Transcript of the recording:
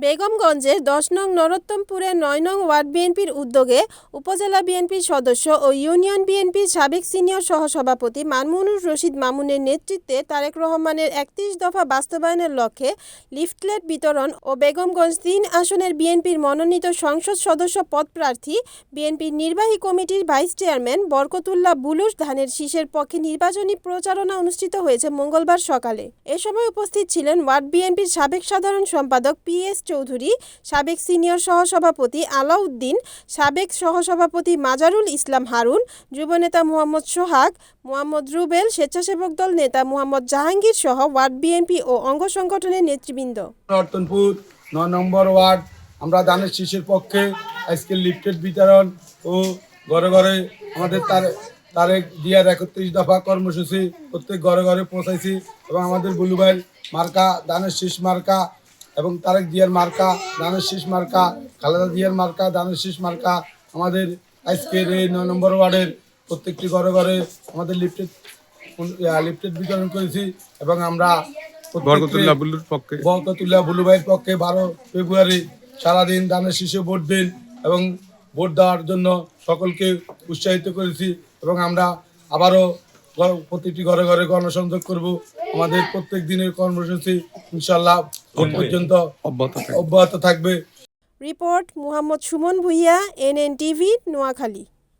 বেগমগঞ্জের ১০ নং নরোত্তমপুরের ৯ নং ওয়ার্ড বিএনপির উদ্যোগে উপজেলা বিএনপির সদস্য ও ইউনিয়ন বিএনপির সাবেক সিনিয়র সহসভাপতি মামুনুর রশিদ মামুনের নেতৃত্বে তারেক রহমানের ৩১ দফা বাস্তবায়নের লক্ষ্যে লিফলেট বিতরণ ও বেগমগঞ্জ ৩ আসনের বিএনপির মনোনীত সংসদ সদস্য পদপ্রার্থী বিএনপির নির্বাহী কমিটির ভাইস চেয়ারম্যান বরকতুল্লাহ বুলুস ধানের শীষের পক্ষে নির্বাচনী প্রচারণা অনুষ্ঠিত হয়েছে মঙ্গলবার সকালে। এ সময় উপস্থিত ছিলেন ওয়ার্ড বিএনপির সাবেক সাধারণ সম্পাদক PS চৌধুরী, সাবেক সিনিয়র সহসভাপতি আলাউদ্দিন, সাবেক সহসভাপতি মাজারুল ইসলাম হারুন, যুবনেতা মোহাম্মদ সোহাগ, মোহাম্মদ রুবেল, স্বেচ্ছাসেবক দল নেতা মোহাম্মদ জাহাঙ্গীর সহ ওয়ার্ড বিএনপি ও অঙ্গ সংগঠনের নেতৃবৃন্দ। নরোত্তমপুর ৯ নম্বর ওয়ার্ড আমরা ধানের শীষের পক্ষে আজকে লিফলেট বিতরণ ও ঘরে ঘরে আমাদের তারেক দিয়ার ৩১ দফা কর্মসূচি প্রত্যেক ঘরে ঘরে পৌঁছাইছি এবং আমাদের বুলু ভাইয়ের মার্কা ধানের শীষ মার্কা এবং তারেক দিয়ার মার্কা ধানের শীষ মার্কা, খালেদা দিয়ার মার্কা ধানের শীষ মার্কা। আমাদের আজকের এই ৯ নম্বর ওয়ার্ডের প্রত্যেকটি ঘরে ঘরে আমাদের লিফলেট বিতরণ করেছি এবং আমরা বরকতুল্লাহ বুলু ভাইয়ের পক্ষে ১২ ফেব্রুয়ারি সারাদিন ধানের শীষে ভোট দিন এবং ভোট দেওয়ার জন্য সকলকে উৎসাহিত করেছি এবং আমরা আবারও প্রতিটি ঘরে ঘরে গণসংযোগ করব। আমাদের প্রত্যেক দিনের কর্মসূচি ইনশাল্লাহ ভোট পর্যন্ত অব্যাহত থাকবে। Report Mohammad Sumon Bhuiyan, NNTV, Noakhali.